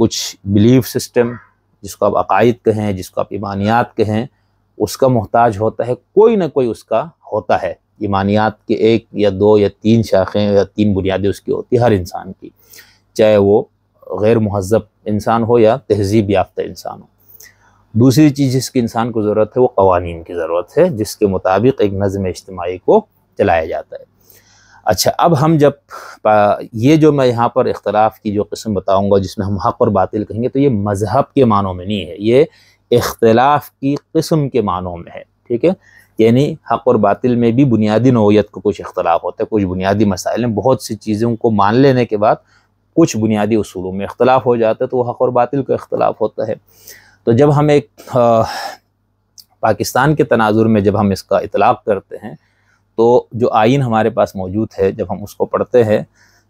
کچھ belief system, جس کو آپ عقائد کہیں، جس کو آپ ایمانیات کہیں، اس کا محتاج ہوتا ہے، کوئی نہ کوئی اس کا ہوتا ہے۔ ایمانیات کے 1 یا 2 یا 3 شاخیں یا 3 بنیادیں اس کی ہوتی ہے ہر انسان کی، چاہے وہ غیر مہذب انسان ہو یا تہذیب یافتہ انسان ہو۔ دوسری چیز جس کی انسان کو ضرورت ہے وہ قوانین کی ضرورت ہے، جس کے مطابق ایک نظم اجتماعی کو چلایا جاتا ہے۔ اچھا، اب ہم جب یہ جو میں یہاں پر اختلاف کی جو قسم بتاؤں گا جس میں ہم حق اور باطل کہیں گے، تو یہ مذہب کے معنوں میں نہیں ہے، یہ اختلاف کی قسم کے معنوں میں ہے، ٹھیک ہے؟ یعنی حق اور باطل میں بھی بنیادی نوعیت کو کچھ اختلاف ہوتا ہے، کچھ بنیادی مسائل ہیں، بہت سی چیزوں کو مان لینے کے بعد کچھ بنیادی اصولوں میں اختلاف ہو جاتا ہے، تو وہ حق اور باطل کا اختلاف ہوتا ہے۔ تو جب ہم ایک پاکستان کے تناظر میں جب ہم اس کا اطلاق کرتے ہیں، تو جو آئین ہمارے پاس موجود ہے جب ہم اس کو پڑھتے ہیں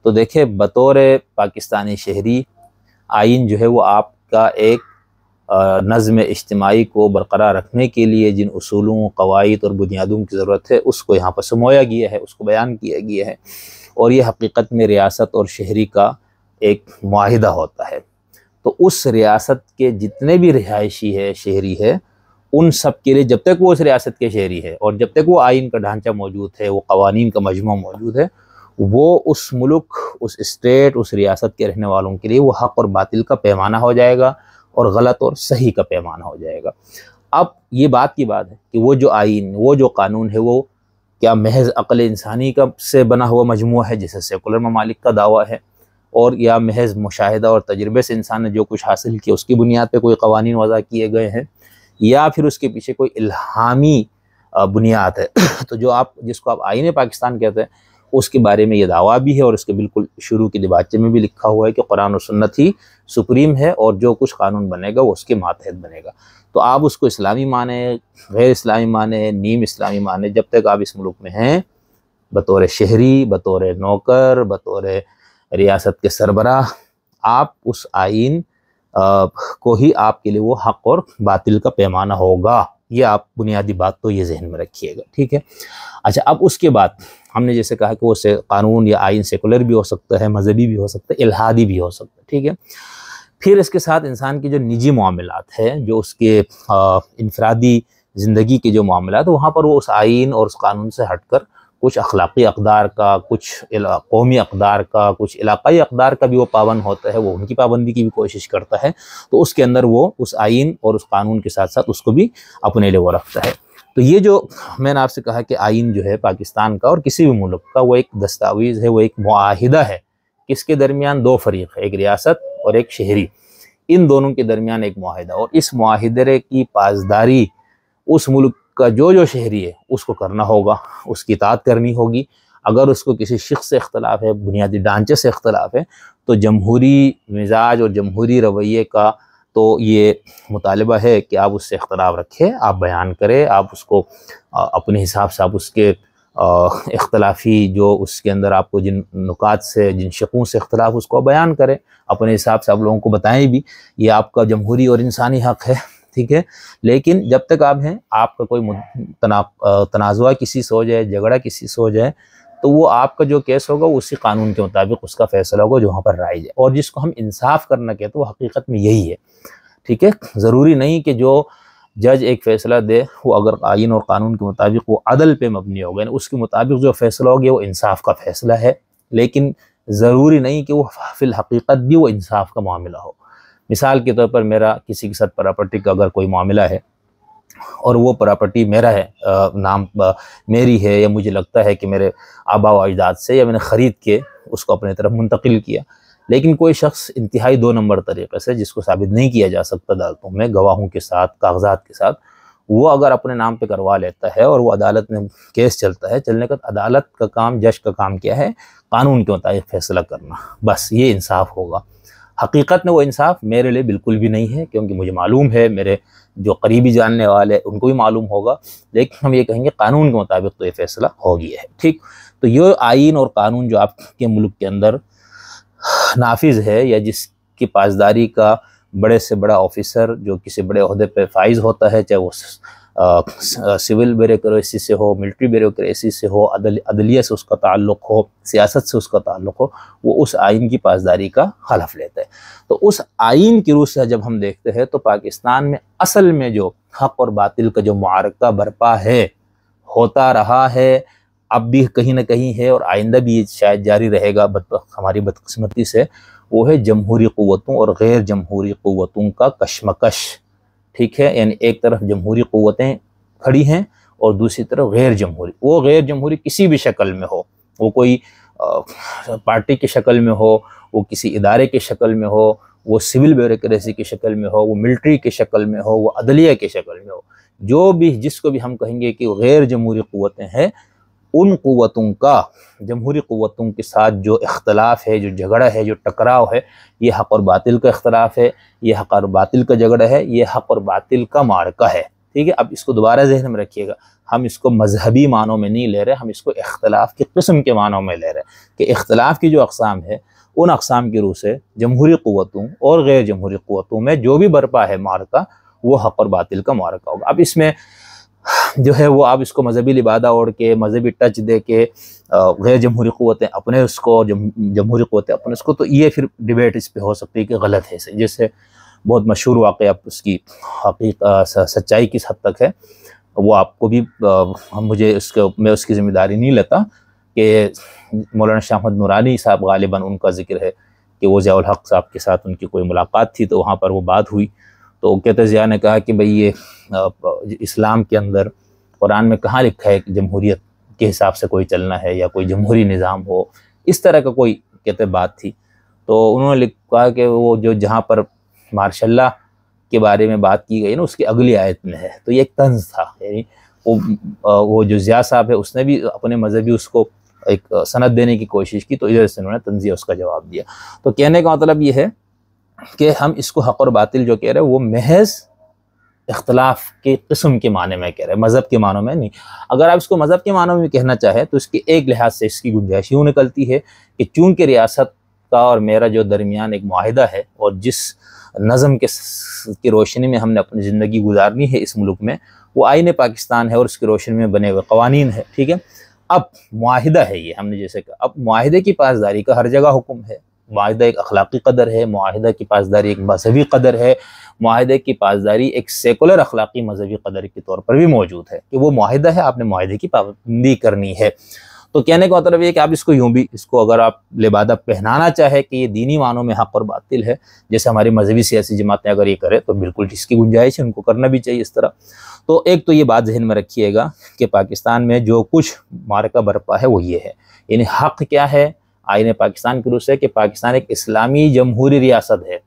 تو دیکھیں بطور پاکستانی شہری آئین جو ہے وہ آپ کا ایک نظم اجتماعی کو برقرار رکھنے کے لیے جن اصولوں، قواعد اور بنیادوں کی ضرورت ہے اس کو یہاں پر سمویا گیا ہے، اس کو بیان کیا گیا ہے، اور یہ حقیقت میں ریاست اور شہری کا ایک معاہدہ ہوتا ہے۔ تو اس ریاست کے جتنے بھی رہائشی ہے، شہری ہے، ان سب کے لیے جب تک وہ اس ریاست کے شہری ہے اور جب تک وہ آئین کا ڈھانچہ موجود ہے، وہ قوانین کا مجموعہ موجود ہے، وہ اس ملک، اس اسٹیٹ، اس ریاست کے رہنے والوں کے لیے وہ حق اور باطل کا پیمانہ ہو جائے گا اور غلط اور صحیح کا پیمانہ ہو جائے گا۔ اب یہ بات کی بات ہے کہ وہ جو آئین، وہ جو قانون ہے، وہ کیا محض عقل انسانی کا سے بنا ہوا مجموعہ ہے جیسے سیکولر ممالک کا دعویٰ ہے، اور یا محض مشاہدہ اور تجربے سے انسان نے جو کچھ حاصل کیا اس کی بنیاد پہ کوئی قوانین وضع کیے گئے ہیں، یا پھر اس کے پیچھے کوئی الہامی بنیاد ہے؟ تو جس کو آپ آئین پاکستان کہتے ہیں، اس کے بارے میں یہ دعویٰ بھی ہے، اور اس کے بالکل شروع کی دیباچے میں بھی لکھا ہوا ہے کہ قرآن و سنت ہی سپریم ہے، اور جو کچھ قانون بنے گا وہ اس کے ماتحت بنے گا۔ تو آپ اس کو اسلامی مانیں، غیر اسلامی مانیں، نیم اسلامی مانیں، جب تک آپ اس ملک میں ہیں بطور شہری، بطور نوکر، بطور ریاست کے سربراہ، آپ اس آئین کو ہی آپ کے لیے وہ حق اور باطل کا پیمانہ ہوگا۔ یہ آپ بنیادی بات تو یہ ذہن میں رکھیے گا، ٹھیک ہے؟ اچھا، اب اس کے بعد ہم نے جیسے کہا کہ وہ قانون یا آئین سیکولر بھی ہو سکتا ہے، مذہبی بھی ہو سکتا ہے، الہادی بھی ہو سکتا ہے، ٹھیک ہے؟ پھر اس کے ساتھ انسان کی جو نجی معاملات ہیں، جو اس کے انفرادی زندگی کے جو معاملات ہیں، وہاں پر وہ اس آئین اور اس قانون سے ہٹ کر کچھ اخلاقی اقدار کا، کچھ قومی اقدار کا، کچھ علاقائی اقدار کا بھی وہ پابند ہوتا ہے، وہ ان کی پابندی کی بھی کوشش کرتا ہے۔ تو اس کے اندر وہ اس آئین اور اس قانون کے ساتھ ساتھ اس کو بھی اپنے لیے وہ رکھتا ہے۔ تو یہ جو میں نے آپ سے کہا کہ آئین جو ہے پاکستان کا اور کسی بھی ملک کا، وہ ایک دستاویز ہے، وہ ایک معاہدہ ہے، کس کے درمیان؟ 2 فریق ہے، ایک ریاست اور ایک شہری، ان دونوں کے درمیان ایک معاہدہ، اور اس معاہدے کی پاسداری اس ملک کا جو شہری ہے اس کو کرنا ہوگا، اس کی اطاعت کرنی ہوگی۔ اگر اس کو کسی شخص سے اختلاف ہے، بنیادی ڈھانچے سے اختلاف ہے، تو جمہوری مزاج اور جمہوری رویے کا تو یہ مطالبہ ہے کہ آپ اس سے اختلاف رکھیں، آپ بیان کریں، آپ اس کو اپنے حساب سے، آپ اس کے اختلافی جو اس کے اندر آپ کو جن نکات سے، جن شقوں سے اختلاف، اس کو بیان کریں اپنے حساب سے، آپ لوگوں کو بتائیں بھی، یہ آپ کا جمہوری اور انسانی حق ہے، ٹھیک ہے؟ لیکن جب تک آپ ہیں، آپ کا کوئی تنازعہ کسی سے ہو جائے، جھگڑا کسی سے ہو جائے، تو وہ آپ کا جو کیس ہوگا وہ اسی قانون کے مطابق اس کا فیصلہ ہوگا جو وہاں پر رائج ہے، اور جس کو ہم انصاف کرنا کہتے ہیں وہ حقیقت میں یہی ہے، ٹھیک ہے؟ ضروری نہیں کہ جو جج ایک فیصلہ دے وہ اگر آئین اور قانون کے مطابق وہ عدل پہ مبنی ہوگا، یعنی اس کے مطابق جو فیصلہ ہوگا وہ انصاف کا فیصلہ ہے، لیکن ضروری نہیں کہ وہ فی الحقیقت بھی وہ انصاف کا معاملہ ہو۔ مثال کے طور پر میرا کسی کے ساتھ پراپرٹی کا اگر کوئی معاملہ ہے اور وہ پراپرٹی میرا ہے، نام میری ہے، یا مجھے لگتا ہے کہ میرے آبا و اجداد سے، یا میں نے خرید کے اس کو اپنے طرف منتقل کیا، لیکن کوئی شخص انتہائی 2 نمبر طریقے سے، جس کو ثابت نہیں کیا جا سکتا عدالتوں میں، گواہوں کے ساتھ، کاغذات کے ساتھ، وہ اگر اپنے نام پہ کروا لیتا ہے اور وہ عدالت میں کیس چلتا ہے، چلنے کا عدالت کا کام، جج کا کام کیا ہے؟ قانون کے مطابق فیصلہ کرنا، بس یہ انصاف ہوگا۔ حقیقت میں وہ انصاف میرے لیے بالکل بھی نہیں ہے، کیونکہ مجھے معلوم ہے، میرے جو قریبی جاننے والے ان کو بھی معلوم ہوگا، لیکن ہم یہ کہیں گے قانون کے مطابق تو یہ فیصلہ ہو گیا ہے، ٹھیک؟ تو یہ آئین اور قانون جو آپ کے ملک کے اندر نافذ ہے، یا جس کی پاسداری کا بڑے سے بڑا آفیسر جو کسی بڑے عہدے پہ فائز ہوتا ہے، چاہے وہ سول بیوروکریسی سے ہو، ملٹری بیوروکریسی سے ہو، عدلیہ سے اس کا تعلق ہو، سیاست سے اس کا تعلق ہو، وہ اس آئین کی پاسداری کا حلف لیتا ہے۔ تو اس آئین کی روح سے جب ہم دیکھتے ہیں تو پاکستان میں اصل میں جو حق اور باطل کا جو معرکہ برپا ہے، ہوتا رہا ہے، اب بھی کہیں نہ کہیں ہے، اور آئندہ بھی شاید جاری رہے گا ہماری بدقسمتی سے، وہ ہے جمہوری قوتوں اور غیر جمہوری قوتوں کا کشمکش، ٹھیک ہے؟ یعنی ایک طرف جمہوری قوتیں کھڑی ہیں اور دوسری طرف غیر جمہوری، وہ غیر جمہوری کسی بھی شکل میں ہو، وہ کوئی پارٹی کی شکل میں ہو، وہ کسی ادارے کی شکل میں ہو، وہ سول بیوروکریسی کی شکل میں ہو، وہ ملٹری کی شکل میں ہو، وہ عدلیہ کی شکل میں ہو، جو بھی جس کو بھی ہم کہیں گے کہ غیر جمہوری قوتیں ہیں، ان قوتوں کا جمہوری قوتوں کے ساتھ جو اختلاف ہے، جو جھگڑا ہے، جو ٹکراؤ ہے، یہ حق اور باطل کا اختلاف ہے، یہ حق اور باطل کا جھگڑا ہے، یہ حق اور باطل کا معرکہ ہے، ٹھیک ہے؟ اب اس کو دوبارہ ذہن میں رکھیے گا، ہم اس کو مذہبی معنوں میں نہیں لے رہے، ہم اس کو اختلاف کی قسم کے معنوں میں لے رہے ہیں کہ اختلاف کی جو اقسام ہے، ان اقسام کی روح سے جمہوری قوتوں اور غیر جمہوری قوتوں میں جو بھی برپا ہے معرکہ، وہ حق اور باطل کا معرکہ ہوگا۔ اب اس میں جو ہے وہ آپ اس کو مذہبی لبادہ اوڑھ کے، مذہبی ٹچ دے کے، غیر جمہوری قوتیں اپنے اس کو، جمہوری قوتیں اپنے اس کو، تو یہ پھر ڈیبیٹ اس پہ ہو سکتی ہے کہ غلط ہے، جیسے بہت مشہور واقعہ اس کی سچائی کس حد تک ہے وہ آپ کو بھی میں اس کی ذمہ داری نہیں لیتا کہ مولانا شاہ احمد نورانی صاحب غالباً ان کا ذکر ہے کہ وہ ضیاء الحق صاحب کے ساتھ ان کی کوئی ملاقات تھی، تو وہاں پر وہ بات ہوئی، تو کہتے ضیاء نے کہا کہ بھئی یہ اسلام کے اندر قرآن میں کہاں لکھا ہے کہ جمہوریت کے حساب سے کوئی چلنا ہے یا کوئی جمہوری نظام ہو، اس طرح کا کوئی کہتے بات تھی۔ تو انہوں نے کہا کہ وہ جو جہاں پر ماشاء اللہ کے بارے میں بات کی گئی نا، اس کی اگلی آیت میں ہے، تو یہ ایک طنز تھا، یعنی وہ جو ضیاء صاحب ہے اس نے بھی اپنے مذہبی اس کو ایک سند دینے کی کوشش کی، تو ادھر سے انہوں نے طنزیہ اس کا جواب دیا۔ تو کہنے کا مطلب یہ ہے کہ ہم اس کو حق اور باطل جو کہہ رہے ہیں وہ محض اختلاف کے قسم کے معنی میں کہہ رہے ہیں، مذہب کے معنوں میں نہیں۔ اگر آپ اس کو مذہب کے معنوں میں کہنا چاہیں تو اس کے ایک لحاظ سے اس کی گنجائش یوں نکلتی ہے کہ چونکہ ریاست کا اور میرا جو درمیان ایک معاہدہ ہے، اور جس نظم کی روشنی میں ہم نے اپنی زندگی گزارنی ہے اس ملک میں، وہ آئین پاکستان ہے اور اس کی روشنی میں بنے ہوئے قوانین ہے، ٹھیک ہے؟ اب معاہدہ ہے یہ، ہم نے جیسے کہا، اب معاہدے کی پاسداری کا ہر جگہ حکم ہے، معاہدہ ایک اخلاقی قدر ہے، معاہدہ کی پاسداری ایک مذہبی قدر ہے، معاہدے کی پاسداری ایک سیکولر اخلاقی مذہبی قدر کے طور پر بھی موجود ہے کہ وہ معاہدہ ہے، آپ نے معاہدے کی پابندی کرنی ہے۔ تو کہنے کا مطلب یہ کہ آپ اس کو یوں بھی، اس کو اگر آپ لبادہ پہنانا چاہے کہ یہ دینی معنوں میں حق اور باطل ہے، جیسے ہماری مذہبی سیاسی جماعتیں اگر یہ کرے تو بالکل اس کی گنجائش ہے، ان کو کرنا بھی چاہیے اس طرح۔ تو ایک تو یہ بات ذہن میں رکھیے گا کہ پاکستان میں جو کچھ معرکہ برپا ہے وہ یہ ہے، یعنی حق کیا ہے آئین پاکستان کی روح سے کہ پاکستان ایک اسلامی جمہوری ریاست ہے۔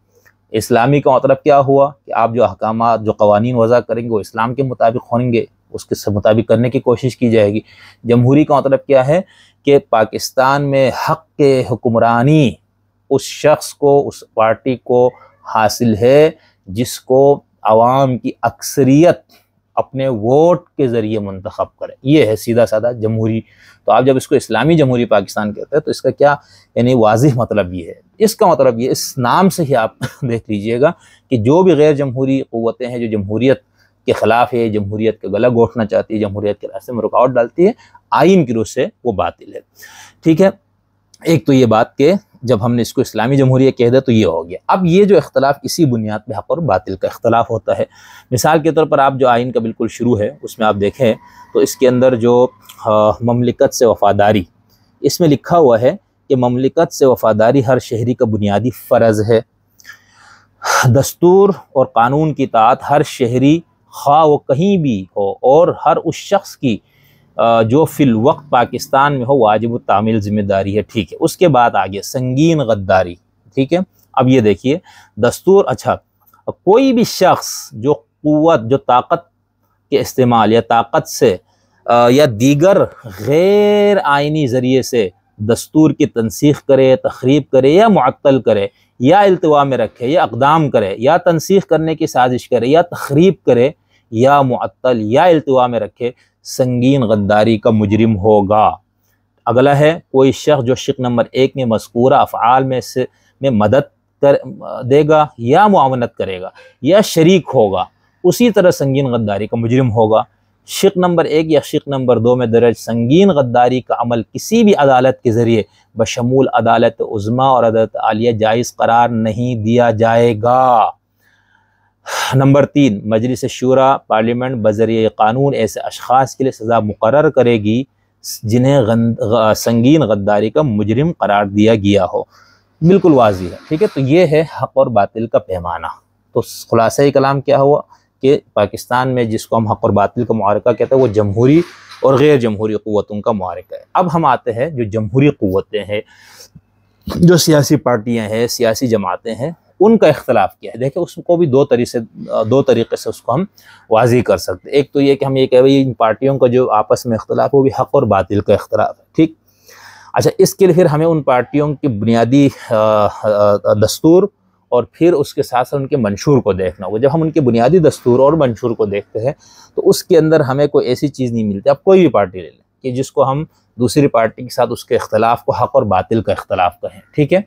اسلامی کا مطلب کیا ہوا کہ آپ جو احکامات، جو قوانین وضع کریں گے وہ اسلام کے مطابق ہوں گے، اس کے مطابق کرنے کی کوشش کی جائے گی۔ جمہوری کا مطلب کیا ہے کہ پاکستان میں حق کے حکمرانی اس شخص کو، اس پارٹی کو حاصل ہے جس کو عوام کی اکثریت اپنے ووٹ کے ذریعے منتخب کرے، یہ ہے سیدھا سادہ جمہوری۔ تو آپ جب اس کو اسلامی جمہوری پاکستان کہتے ہیں تو اس کا کیا یعنی واضح مطلب یہ ہے، اس کا مطلب یہ، اس نام سے ہی آپ دیکھ لیجئے گا کہ جو بھی غیر جمہوری قوتیں ہیں جو جمہوریت کے خلاف ہے، جمہوریت کا گلا گھونٹنا چاہتی ہے، جمہوریت کے راستے میں رکاوٹ ڈالتی ہے، آئین کی روح سے وہ باطل ہے، ٹھیک ہے؟ ایک تو یہ بات کہ جب ہم نے اس کو اسلامی جمہوریہ کہہ دیا تو یہ ہو گیا۔ اب یہ جو اختلاف اسی بنیاد پہ حق اور باطل کا اختلاف ہوتا ہے۔ مثال کے طور پر آپ جو آئین کا بالکل شروع ہے اس میں آپ دیکھیں تو اس کے اندر جو مملکت سے وفاداری، اس میں لکھا ہوا ہے کہ مملکت سے وفاداری ہر شہری کا بنیادی فرض ہے۔ دستور اور قانون کی اطاعت ہر شہری خواہ وہ کہیں بھی ہو اور ہر اس شخص کی جو فی الوقت پاکستان میں ہو واجب التعمیل ذمہ داری ہے، ٹھیک ہے؟ اس کے بعد آگے سنگین غداری، ٹھیک ہے؟ اب یہ دیکھیے دستور، اچھا کوئی بھی شخص جو قوت، جو طاقت کے استعمال یا طاقت سے یا دیگر غیر آئینی ذریعے سے دستور کی تنسیخ کرے، تخریب کرے یا معطل کرے یا التوا میں رکھے یا اقدام کرے یا تنسیخ کرنے کی سازش کرے یا تخریب کرے یا معطل یا التوا میں رکھے، سنگین غداری کا مجرم ہوگا۔ اگلا ہے کوئی شخص جو شق نمبر 1 میں مذکورہ افعال میں مدد دے گا یا معاونت کرے گا یا شریک ہوگا اسی طرح سنگین غداری کا مجرم ہوگا۔ شق نمبر 1 یا شق نمبر 2 میں درج سنگین غداری کا عمل کسی بھی عدالت کے ذریعے بشمول عدالت عظمیٰ اور عدالت عالیہ جائز قرار نہیں دیا جائے گا۔ نمبر 3، مجلس شورا پارلیمنٹ بذریعہ قانون ایسے اشخاص کے لیے سزا مقرر کرے گی جنہیں سنگین غداری کا مجرم قرار دیا گیا ہو۔ بالکل واضح ہے، ٹھیک ہے۔ تو یہ ہے حق اور باطل کا پیمانہ۔ تو خلاصہ کلام کیا ہوا کہ پاکستان میں جس کو ہم حق اور باطل کا معرکہ کہتے ہیں وہ جمہوری اور غیر جمہوری قوتوں کا معرکہ ہے۔ اب ہم آتے ہیں جو جمہوری قوتیں ہیں، جو سیاسی پارٹیاں ہیں، سیاسی جماعتیں ہیں، ان کا اختلاف کیا ہے۔ دیکھیں اس کو بھی دو طریقے سے اس کو ہم واضح کر سکتے ہیں۔ ایک تو یہ کہ ہم یہ کہ ان پارٹیوں کا جو آپس میں اختلاف ہے وہ بھی حق اور باطل کا اختلاف ہے، ٹھیک۔ اچھا، اس کے لیے پھر ہمیں ان پارٹیوں کی بنیادی دستور اور پھر اس کے ساتھ ساتھ ان کے منشور کو دیکھنا ہوگا۔ جب ہم ان کے بنیادی دستور اور منشور کو دیکھتے ہیں تو اس کے اندر ہمیں کوئی ایسی چیز نہیں ملتی، آپ کوئی بھی پارٹی لے لیں، کہ جس کو ہم دوسری پارٹی کے ساتھ اس کے اختلاف کو حق اور باطل کا اختلاف کہیں، ٹھیک ہے۔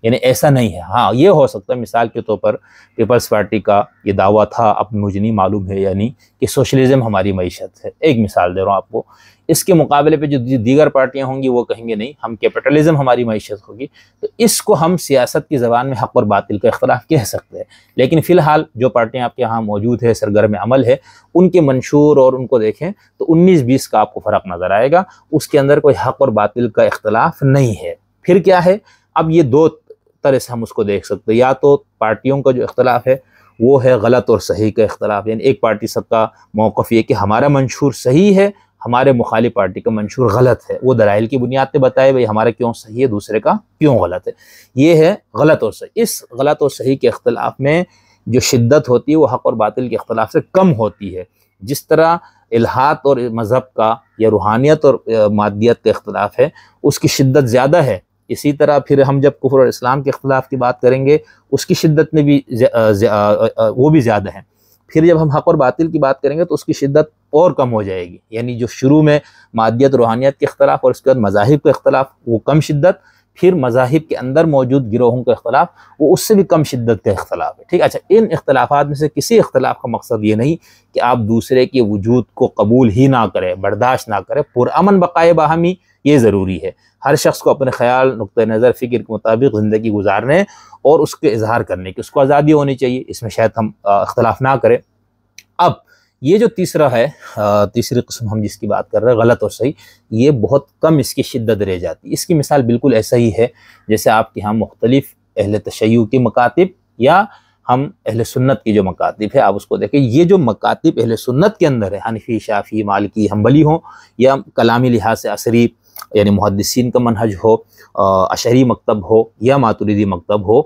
یعنی ایسا نہیں ہے۔ ہاں یہ ہو سکتا ہے، مثال کے طور پر پیپلز پارٹی کا یہ دعویٰ تھا، اب مجھے نہیں معلوم ہے یعنی کہ سوشلزم ہماری معیشت ہے، ایک مثال دے رہا ہوں آپ کو۔ اس کے مقابلے پہ جو دیگر پارٹیاں ہوں گی وہ کہیں گے نہیں، ہم کیپٹلزم ہماری معیشت ہوگی۔ تو اس کو ہم سیاست کی زبان میں حق اور باطل کا اختلاف کہہ سکتے ہیں۔ لیکن فی الحال جو پارٹیاں آپ کے یہاں موجود ہے، سرگرم عمل ہے، ان کے منشور اور ان کو دیکھیں تو 19-20 کا آپ کو فرق نظر آئے گا۔ اس کے اندر کوئی حق اور باطل کا اختلاف نہیں ہے۔ پھر کیا ہے؟ اب یہ دو طرح سے ہم اس کو دیکھ سکتے ہیں۔ یا تو پارٹیوں کا جو اختلاف ہے وہ ہے غلط اور صحیح کا اختلاف، یعنی ایک پارٹی سب کا موقف یہ کہ ہمارا منشور صحیح ہے، ہمارے مخالف پارٹی کا منشور غلط ہے، وہ دلائل کی بنیاد پہ بتائے بھائی ہمارا کیوں صحیح ہے، دوسرے کا کیوں غلط ہے۔ یہ ہے غلط اور صحیح۔ اس غلط اور صحیح کے اختلاف میں جو شدت ہوتی ہے وہ حق اور باطل کے اختلاف سے کم ہوتی ہے۔ جس طرح الحاد اور مذہب کا یا روحانیت اور مادیت کا اختلاف ہے اس کی شدت زیادہ ہے، اسی طرح پھر ہم جب کفر اور اسلام کے اختلاف کی بات کریں گے اس کی شدت میں بھی وہ بھی زیادہ ہے۔ پھر جب ہم حق اور باطل کی بات کریں گے تو اس کی شدت اور کم ہو جائے گی، یعنی جو شروع میں مادیت روحانیت کے اختلاف اور اس کے بعد مذاہب کا اختلاف وہ کم شدت، پھر مذاہب کے اندر موجود گروہوں کا اختلاف وہ اس سے بھی کم شدت کا اختلاف ہے، ٹھیک۔ اچھا، ان اختلافات میں سے کسی اختلاف کا مقصد یہ نہیں کہ آپ دوسرے کے وجود کو قبول ہی نہ کریں، برداشت نہ کریں، پرامن بقائے باہمی یہ ضروری ہے۔ ہر شخص کو اپنے خیال، نقطہ نظر، فکر کے مطابق زندگی گزارنے اور اس کے اظہار کرنے کی اس کو آزادی ہونی چاہیے، اس میں شاید ہم اختلاف نہ کریں۔ اب یہ جو تیسرا ہے، تیسری قسم ہم جس کی بات کر رہے ہیں غلط اور صحیح، یہ بہت کم اس کی شدت رہ جاتی ہے۔ اس کی مثال بالکل ایسا ہی ہے جیسے آپ کے ہاں مختلف اہل تشیع کے مکاتب یا ہم اہل سنت کی جو مکاتب ہے آپ اس کو دیکھیں۔ یہ جو مکاتب اہل سنت کے اندر ہے، حنفی، شافعی، مالکی، حنبلی ہوں یا کلامی لحاظ سے عصری یعنی محدثین کا منہج ہو، اشعری مکتب ہو یا ماتریدی مکتب ہو،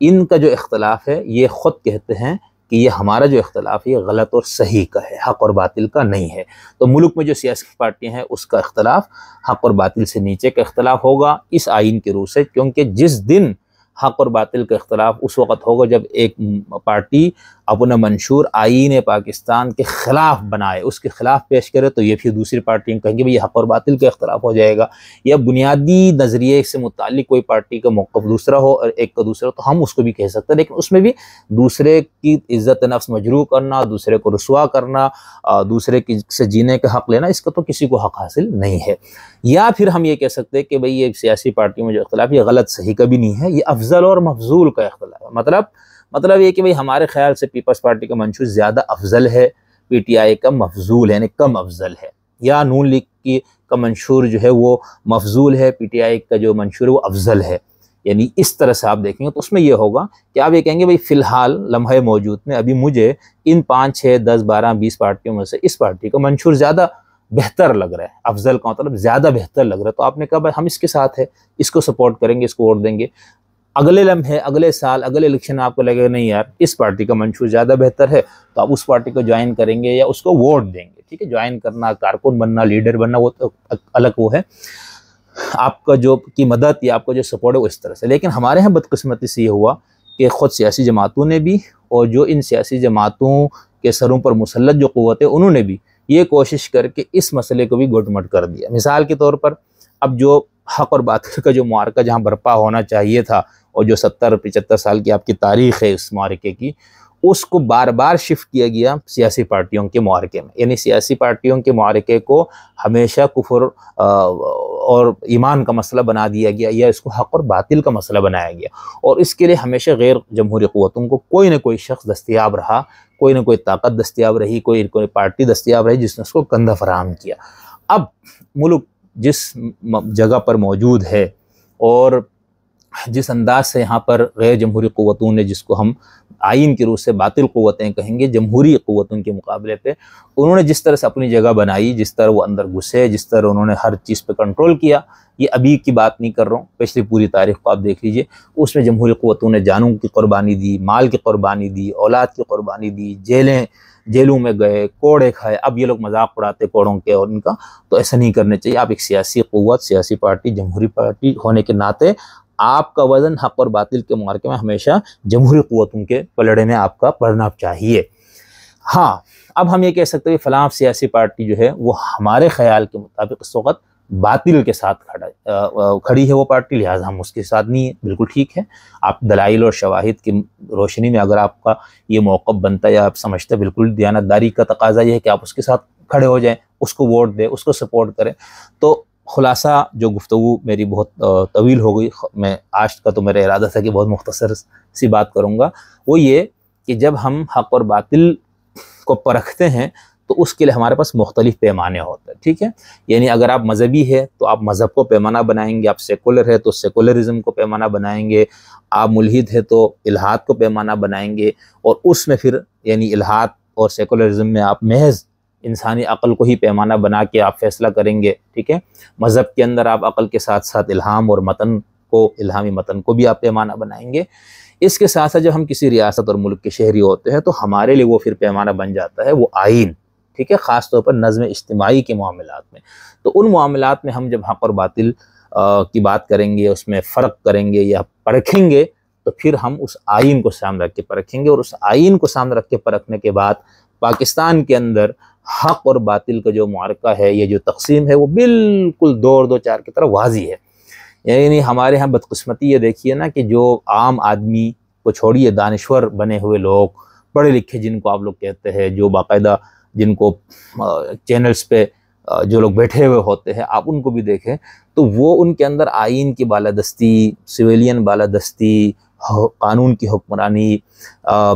ان کا جو اختلاف ہے یہ خود کہتے ہیں کہ یہ ہمارا جو اختلاف ہے یہ غلط اور صحیح کا ہے، حق اور باطل کا نہیں ہے۔ تو ملک میں جو سیاسی پارٹیاں ہیں اس کا اختلاف حق اور باطل سے نیچے کا اختلاف ہوگا اس آئین کے روح سے، کیونکہ جس دن حق اور باطل کا اختلاف اس وقت ہوگا جب ایک پارٹی اپنا منشور آئین پاکستان کے خلاف بنائے، اس کے خلاف پیش کرے، تو یہ پھر دوسری پارٹیاں کہیں گے بھئی یہ حق اور باطل کا اختلاف ہو جائے گا۔ یا بنیادی نظریے سے متعلق کوئی پارٹی کا موقف دوسرا ہو اور ایک کا دوسرا، تو ہم اس کو بھی کہہ سکتے ہیں، لیکن اس میں بھی دوسرے کی عزت نفس مجروح کرنا، دوسرے کو رسوا کرنا، دوسرے کی سے جینے کا حق لینا، اس کا تو کسی کو حق حاصل نہیں ہے۔ یا پھر ہم یہ کہہ سکتے ہیں کہ بھئی یہ سیاسی پارٹیوں میں جو اختلاف یہ غلط صحیح کا بھی نہیں ہے، یہ افضل اور مفضول کا اختلاف ہے۔ مطلب یہ کہ بھئی ہمارے خیال سے پیپلز پارٹی کا منشور زیادہ افضل ہے، پی ٹی آئی کا مفضول ہے یعنی کم افضل ہے، یا نون لیگ کا منشور جو ہے وہ مفضول ہے، پی ٹی آئی کا جو منشور ہے وہ افضل ہے، یعنی اس طرح سے آپ دیکھیں گے تو اس میں یہ ہوگا کہ آپ یہ کہیں گے بھئی فی الحال لمحہ موجود میں ابھی مجھے ان 5، 6، 10، 12، 20 پارٹیوں میں سے اس پارٹی کا منشور زیادہ بہتر لگ رہا ہے، افضل کا مطلب زیادہ بہتر لگ رہا ہے، تو آپ نے کہا بھائی ہم اس کے ساتھ ہے، اس کو سپورٹ کریں گے، اس کو ووٹ دیں گے۔ اگلے لمحے، اگلے سال، اگلے الیکشن آپ کو لگے گا نہیں یار اس پارٹی کا منشور زیادہ بہتر ہے، تو آپ اس پارٹی کو جوائن کریں گے یا اس کو ووٹ دیں گے، ٹھیک ہے۔ جوائن کرنا، کارکن بننا، لیڈر بننا وہ تو الگ وہ ہے، آپ کا جو کی مدد یا آپ کا جو سپورٹ ہے وہ اس طرح سے۔ لیکن ہمارے ہاں بدقسمتی سے یہ ہوا کہ خود سیاسی جماعتوں نے بھی اور جو ان سیاسی جماعتوں کے سروں پر مسلط جو قوت ہے انہوں نے بھی یہ کوشش کر کے اس مسئلے کو بھی گٹ مٹ کر دیا۔ مثال کے طور پر اب جو حق اور باطل کا جو معرکہ جہاں برپا ہونا چاہیے تھا اور جو 70-75 سال کی آپ کی تاریخ ہے اس معرکے کی، اس کو بار بار شفٹ کیا گیا سیاسی پارٹیوں کے معارکے میں، یعنی سیاسی پارٹیوں کے معارکے کو ہمیشہ کفر اور ایمان کا مسئلہ بنا دیا گیا، یا اس کو حق اور باطل کا مسئلہ بنایا گیا، اور اس کے لیے ہمیشہ غیر جمہوری قوتوں کو کوئی نہ کوئی شخص دستیاب رہا، کوئی نہ کوئی طاقت دستیاب رہی، کوئی پارٹی دستیاب رہی جس نے اس کو کندھا فراہم کیا۔ اب ملک جس جگہ پر موجود ہے اور جس انداز سے یہاں پر غیر جمہوری قوتوں نے، جس کو ہم آئین کی روح سے باطل قوتیں کہیں گے جمہوری قوتوں کے مقابلے پہ، انہوں نے جس طرح سے اپنی جگہ بنائی، جس طرح وہ اندر گھسے، جس طرح انہوں نے ہر چیز پہ کنٹرول کیا، یہ ابھی کی بات نہیں کر رہا ہوں، پچھلی پوری تاریخ کو آپ دیکھ لیجئے، اس میں جمہوری قوتوں نے جانوں کی قربانی دی، مال کی قربانی دی، اولاد کی قربانی دی، جیلوں میں گئے، کوڑے کھائے۔ اب یہ لوگ مذاق اڑاتے کوڑوں کے اور ان کا، تو ایسا نہیں کرنے چاہیے۔ آپ ایک سیاسی قوت، سیاسی پارٹی، جمہوری پارٹی ہونے کے ناطے آپ کا وزن حق اور باطل کے معرکے میں ہمیشہ جمہوری قوتوں کے پلڑے میں آپ کا پڑنا چاہیے۔ ہاں، اب ہم یہ کہہ سکتے ہیں فلاں سیاسی پارٹی جو ہے وہ ہمارے خیال کے مطابق اس وقت باطل کے ساتھ کھڑی ہے وہ پارٹی، لہٰذا ہم اس کے ساتھ نہیں ہیں۔ بالکل ٹھیک ہے، آپ دلائل اور شواہد کی روشنی میں اگر آپ کا یہ موقف بنتا ہے یا آپ سمجھتے ہیں، بالکل دیانتداری کا تقاضا یہ ہے کہ آپ اس کے ساتھ کھڑے ہو جائیں، اس کو ووٹ دیں، اس کو سپورٹ کریں۔ تو خلاصہ جو گفتگو میری بہت طویل ہو گئی، میں آج کا تو میرا ارادہ تھا کہ بہت مختصر سی بات کروں گا، وہ یہ کہ جب ہم حق اور باطل کو پرکھتے ہیں تو اس کے لیے ہمارے پاس مختلف پیمانے ہوتے ہیں، ٹھیک ہے؟ یعنی اگر آپ مذہبی ہے تو آپ مذہب کو پیمانہ بنائیں گے، آپ سیکولر ہے تو سیکولرزم کو پیمانہ بنائیں گے، آپ ملحد ہے تو الحاد کو پیمانہ بنائیں گے، اور اس میں پھر یعنی الحاد اور سیکولرزم میں آپ محض انسانی عقل کو ہی پیمانہ بنا کے آپ فیصلہ کریں گے، ٹھیک ہے؟ مذہب کے اندر آپ عقل کے ساتھ ساتھ الہام اور متن کو، الہامی متن کو بھی آپ پیمانہ بنائیں گے۔ اس کے ساتھ ساتھ جب ہم کسی ریاست اور ملک کے شہری ہوتے ہیں تو ہمارے لیے وہ پھر پیمانہ بن جاتا ہے وہ آئین، ٹھیک ہے؟ خاص طور پر نظم اجتماعی کے معاملات میں۔ تو ان معاملات میں ہم جب حق اور باطل کی بات کریں گے، اس میں فرق کریں گے یا پرکھیں گے، تو پھر ہم اس آئین کو سامنے رکھ کے پرکھیں گے، اور اس آئین کو سامنے رکھ کے پرکھنے کے بعد پاکستان کے اندر حق اور باطل کا جو معرکہ ہے، یہ جو تقسیم ہے، وہ بالکل 2 اور 2 4 کی طرح واضح ہے۔ یعنی ہمارے ہاں بدقسمتی یہ دیکھیے نا کہ جو عام آدمی کو چھوڑیے، دانشور بنے ہوئے لوگ، پڑھے لکھے جن کو آپ لوگ کہتے ہیں، جو باقاعدہ جن کو چینلز پہ جو لوگ بیٹھے ہوئے ہوتے ہیں، آپ ان کو بھی دیکھیں تو وہ ان کے اندر آئین کی بالادستی، سویلین بالادستی، قانون کی حکمرانی،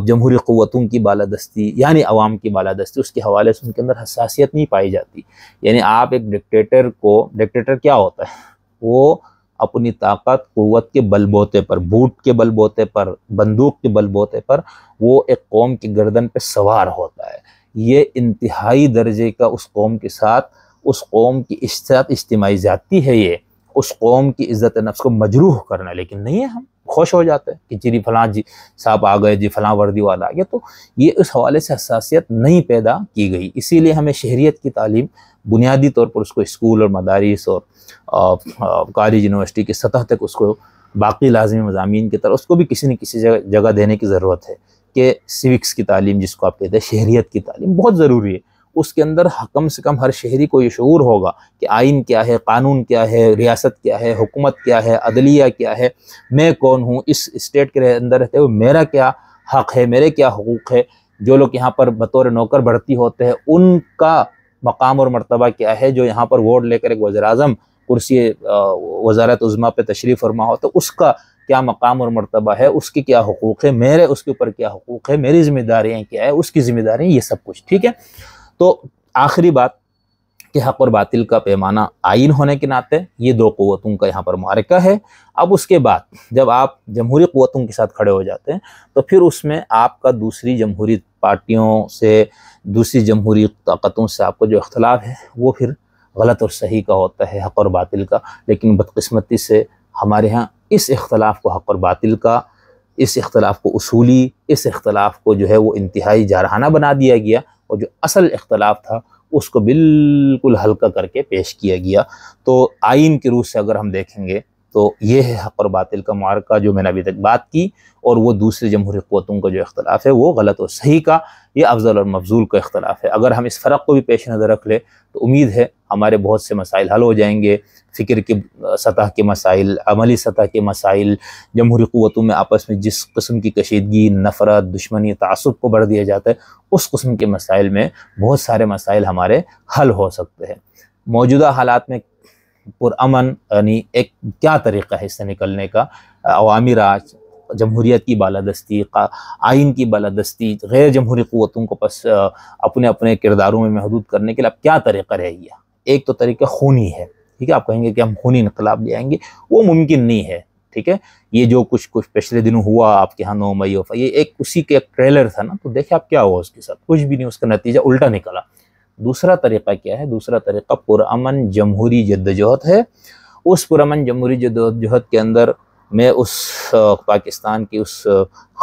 جمہوری قوتوں کی بالادستی، یعنی عوام کی بالادستی، اس کے حوالے سے ان کے اندر حساسیت نہیں پائی جاتی۔ یعنی آپ ایک ڈکٹیٹر کیا ہوتا ہے؟ وہ اپنی طاقت قوت کے بل بوتے پر، بوٹ کے بل بوتے پر، بندوق کے بل بوتے پر وہ ایک قوم کی گردن پہ سوار ہوتا ہے۔ یہ انتہائی درجے کا اس قوم کے ساتھ، اس قوم کی اجتماعی زیادتی ہے، یہ اس قوم کی عزت نفس کو مجروح کرنا، لیکن نہیں ہے۔ ہم خوش ہو جاتے ہیں کہ جی فلاں جی صاحب آ گئے، جی فلاں وردی والا آ گیا، تو یہ اس حوالے سے حساسیت نہیں پیدا کی گئی۔ اسی لیے ہمیں شہریت کی تعلیم بنیادی طور پر اس کو اسکول اور مدارس اور کالج یونیورسٹی کی سطح تک اس کو باقی لازمی مضامین کی طرح اس کو بھی کسی نہ کسی جگہ دینے کی ضرورت ہے، کہ سیوکس کی تعلیم جس کو آپ کہتے ہیں، شہریت کی تعلیم بہت ضروری ہے۔ اس کے اندر کم سے کم ہر شہری کو یہ شعور ہوگا کہ آئین کیا ہے، قانون کیا ہے، ریاست کیا ہے، حکومت کیا ہے، عدلیہ کیا ہے، میں کون ہوں، اس اسٹیٹ کے اندر رہتے ہوئے میرا کیا حق ہے، میرے کیا حقوق ہے، جو لوگ یہاں پر بطور نوکر بھرتی ہوتے ہیں ان کا مقام اور مرتبہ کیا ہے، جو یہاں پر ووٹ لے کر ایک وزیر اعظم کرسی وزارت عظمیٰ پہ تشریف فرما ہوتا ہے، اس کا کیا مقام اور مرتبہ ہے، اس کے کیا حقوق ہے، میرے اس کے اوپر کیا حقوق ہے، میری ذمہ داریاں کیا ہے، اس کی ذمہ داریاں، یہ سب کچھ ٹھیک ہے۔ تو آخری بات کہ حق اور باطل کا پیمانہ آئین ہونے کے ناطے یہ 2 قوتوں کا یہاں پر معرکہ ہے۔ اب اس کے بعد جب آپ جمہوری قوتوں کے ساتھ کھڑے ہو جاتے ہیں تو پھر اس میں آپ کا دوسری جمہوری پارٹیوں سے، دوسری جمہوری طاقتوں سے آپ کو جو اختلاف ہے وہ پھر غلط اور صحیح کا ہوتا ہے، حق اور باطل کا۔ لیکن بدقسمتی سے ہمارے ہاں اس اختلاف کو، حق اور باطل کا، اس اختلاف کو اصولی، اس اختلاف کو جو ہے وہ انتہائی جارحانہ بنا دیا گیا، اور جو اصل اختلاف تھا اس کو بالکل ہلکا کر کے پیش کیا گیا۔ تو آئین کی روح سے اگر ہم دیکھیں گے تو یہ ہے حق اور باطل کا معرکہ جو میں نے ابھی تک بات کی، اور وہ دوسری جمہوری قوتوں کا جو اختلاف ہے وہ غلط و صحیح کا، یہ افضل اور مفضول کا اختلاف ہے۔ اگر ہم اس فرق کو بھی پیش نظر رکھ لیں تو امید ہے ہمارے بہت سے مسائل حل ہو جائیں گے، فکر کی سطح کے مسائل، عملی سطح کے مسائل، جمہوری قوتوں میں آپس میں جس قسم کی کشیدگی، نفرت، دشمنی، تعصب کو بڑھ دیا جاتا ہے، اس قسم کے مسائل میں بہت سارے مسائل ہمارے حل ہو سکتے ہیں۔ موجودہ حالات میں پرامن یعنی ایک کیا طریقہ ہے اس سے نکلنے کا؟ عوامی راج، جمہوریت کی بالادستی، آئین کی بالادستی، غیر جمہوری قوتوں کو پس اپنے اپنے کرداروں میں محدود کرنے کے لیے اب کیا طریقہ رہ گیا؟ ایک تو طریقہ خونی ہے، ٹھیک ہے، آپ کہیں گے کہ ہم خونی انقلاب لے آئیں گے، وہ ممکن نہیں ہے، ٹھیک ہے۔ یہ جو کچھ پچھلے دنوں ہوا آپ کے ہاں 9 مئی، یہ ایک اسی کے ایک ٹریلر تھا نا، تو دیکھیں آپ کیا ہوا اس کے ساتھ، کچھ بھی نہیں، اس کا نتیجہ الٹا نکلا۔ دوسرا طریقہ کیا ہے؟ دوسرا طریقہ پرامن جمہوری جدوجہد ہے۔ اس پرامن جمہوری جدوجہد کے اندر میں اس پاکستان کی اس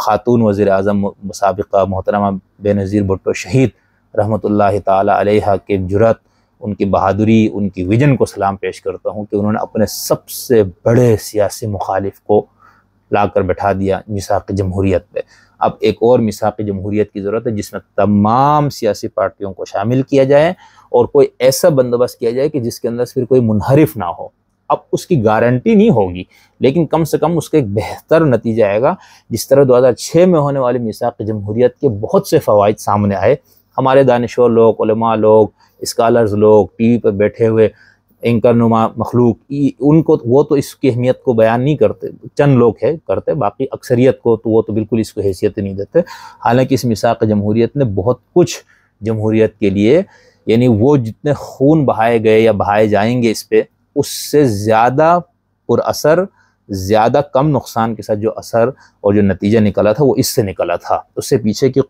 خاتون وزیر اعظم سابقہ محترمہ بے نظیر بھٹو شہید رحمۃ اللہ تعالی علیہ کے جرأت، ان کی بہادری، ان کی ویژن کو سلام پیش کرتا ہوں کہ انہوں نے اپنے سب سے بڑے سیاسی مخالف کو لا کر بٹھا دیا میثاق جمہوریت پہ۔ اب ایک اور میثاق جمہوریت کی ضرورت ہے جس میں تمام سیاسی پارٹیوں کو شامل کیا جائے اور کوئی ایسا بندوبست کیا جائے کہ جس کے اندر پھر کوئی منحرف نہ ہو۔ اب اس کی گارنٹی نہیں ہوگی، لیکن کم سے کم اس کا ایک بہتر نتیجہ آئے گا۔ جس طرح 2006 میں ہونے والی میثاق جمہوریت کے بہت سے فوائد سامنے آئے، ہمارے دانشور لوگ، علماء لوگ، اسکالرز لوگ، ٹی وی پر بیٹھے ہوئے اینکر نما مخلوق، ان کو وہ تو اس کی اہمیت کو بیان نہیں کرتے، چند لوگ کرتے، باقی اکثریت کو تو وہ تو بالکل اس کو حیثیت نہیں دیتے۔ حالانکہ اس میثاق جمہوریت نے بہت کچھ جمہوریت کے لیے، یعنی وہ جتنے خون بہائے گئے یا بہائے جائیں گے اس پہ، اس سے زیادہ پر اثر، زیادہ کم نقصان کے ساتھ جو اثر اور جو نتیجہ نکلا تھا وہ اس سے نکلا تھا۔ اس سے پیچھے کی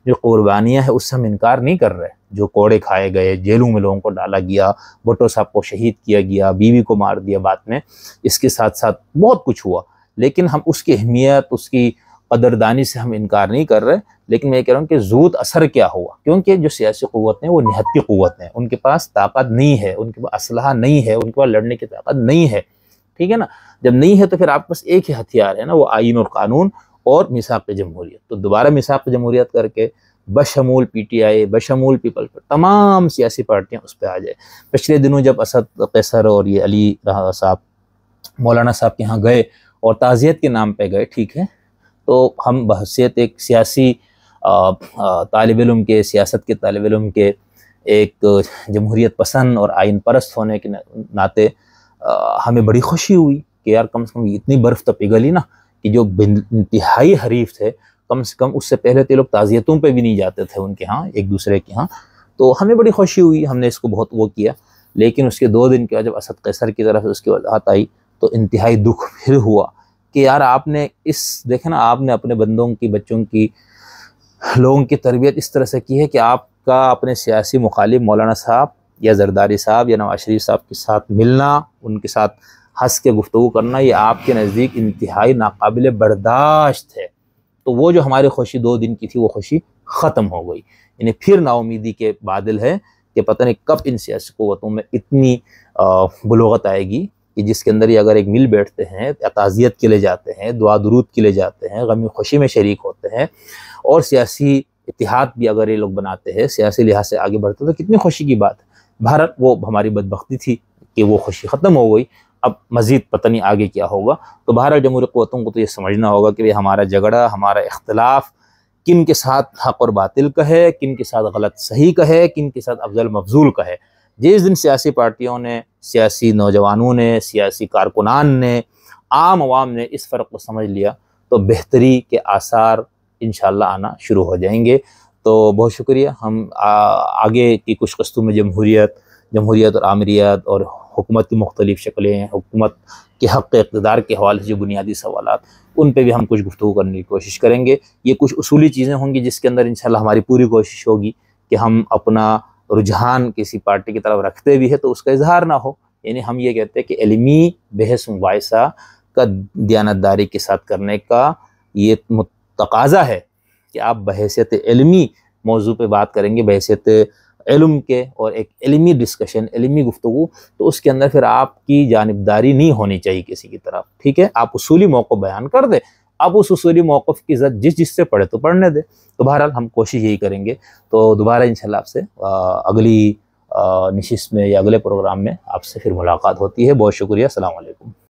جو قربانیاں ہیں اس سے ہم انکار نہیں کر رہے، جو کوڑے کھائے گئے، جیلوں میں لوگوں کو ڈالا گیا، بھٹو صاحب کو شہید کیا گیا، بیوی کو مار دیا بعد میں، اس کے ساتھ ساتھ بہت کچھ ہوا، لیکن ہم اس کی اہمیت، اس کی قدردانی سے ہم انکار نہیں کر رہے۔ لیکن میں یہ کہہ رہا ہوں کہ زود اثر کیا ہوا، کیونکہ جو سیاسی قوت ہیں وہ نہتی قوت ہیں، ان کے پاس طاقت نہیں ہے، ان کے پاس اسلحہ نہیں ہے، ان کے پاس لڑنے کی طاقت نہیں ہے، ٹھیک ہے نا۔ جب نہیں ہے تو پھر آپ کے پاس ایک ہی ہتھیار ہے نا، وہ آئین اور قانون اور میثاق جمہوریت۔ تو دوبارہ میثاق جمہوریت کر کے بشمول پی ٹی آئی، بشمول پیپل پر تمام سیاسی پارٹیاں اس پہ آ جائے۔ پچھلے دنوں جب اسد قیصر اور یہ علی صاحب، مولانا صاحب کے ہاں گئے اور تعزیت کے نام پہ گئے، ٹھیک ہے، تو ہم بحیثیت ایک سیاسی طالب علم کے، سیاست کے طالب علم کے، ایک جمہوریت پسند اور آئین پرست ہونے کے ناطے ہمیں بڑی خوشی ہوئی کہ یار کم سے کم اتنی برف تو پگھلی نا کہ جو انتہائی حریف تھے، کم سے کم اس سے پہلے تو لوگ تعزیتوں پہ بھی نہیں جاتے تھے ان کے ہاں، ایک دوسرے کے ہاں، تو ہمیں بڑی خوشی ہوئی، ہم نے اس کو بہت وہ کیا۔ لیکن اس کے 2 دن کے بعد جب اسد قیصر کی طرف اس کی وضاحت آئی تو انتہائی دکھ پھر ہوا کہ یار آپ نے دیکھیں نا، آپ نے اپنے بندوں کی، بچوں کی، لوگوں کی تربیت اس طرح سے کی ہے کہ آپ کا اپنے سیاسی مخالف مولانا صاحب یا زرداری صاحب یا نواز شریف صاحب کے ساتھ ملنا، ان کے ساتھ ہنس کے گفتگو کرنا، یہ آپ کے نزدیک انتہائی ناقابل برداشت ہے۔ تو وہ جو ہماری خوشی 2 دن کی تھی وہ خوشی ختم ہو گئی، یعنی پھر نا امیدی کے بادل ہے کہ پتہ نہیں کب ان سیاسی قوتوں میں اتنی بلوغت آئے گی کہ جس کے اندر یہ اگر ایک مل بیٹھتے ہیں، تعزیت کے لیے جاتے ہیں، دعا درود کے لیے جاتے ہیں، غم خوشی میں شریک ہوتے ہیں، اور سیاسی اتحاد بھی اگر یہ لوگ بناتے ہیں، سیاسی لحاظ سے آگے بڑھتے ہیں، تو کتنی خوشی کی بات ہے۔ بھارت وہ ہماری بدبختی تھی کہ وہ خوشی ختم ہو گئی، اب مزید پتہ نہیں آگے کیا ہوگا۔ تو بہرحال جمہوری قوتوں کو تو یہ سمجھنا ہوگا کہ ہمارا جھگڑا، ہمارا اختلاف کن کے ساتھ حق اور باطل کا ہے، کن کے ساتھ غلط صحیح کا ہے، کن کے ساتھ افضل مفضول کا ہے۔ جس دن سیاسی پارٹیوں نے، سیاسی نوجوانوں نے، سیاسی کارکنان نے، عام عوام نے اس فرق کو سمجھ لیا تو بہتری کے آثار انشاءاللہ آنا شروع ہو جائیں گے۔ تو بہت شکریہ۔ ہم آگے کی کچھ قسطوں میں جمہوریت اور آمریت اور حکومت کی مختلف شکلیں، حکومت کے حق اقتدار کے حوالے سے جو بنیادی سوالات، ان پہ بھی ہم کچھ گفتگو کرنے کی کوشش کریں گے۔ یہ کچھ اصولی چیزیں ہوں گی جس کے اندر انشاءاللہ ہماری پوری کوشش ہوگی کہ ہم اپنا رجحان کسی پارٹی کی طرف رکھتے بھی ہے تو اس کا اظہار نہ ہو، یعنی ہم یہ کہتے ہیں کہ علمی بحث مباحثہ کا دیانتداری کے ساتھ کرنے کا یہ تقاضا ہے کہ آپ بحیثیت علمی موضوع پہ بات کریں گے، بحیثیت علم کے اور ایک علمی ڈسکشن، علمی گفتگو، تو اس کے اندر پھر آپ کی جانبداری نہیں ہونی چاہیے کسی کی طرف، ٹھیک ہے؟ آپ اصولی موقف بیان کر دیں، اب اس اصولی موقف کی عزت جس سے پڑھے تو پڑھنے دے۔ تو بہرحال ہم کوشش یہی کریں گے، تو دوبارہ انشاءاللہ آپ سے اگلی نشست میں یا اگلے پروگرام میں آپ سے پھر ملاقات ہوتی ہے۔ بہت شکریہ، السلام علیکم۔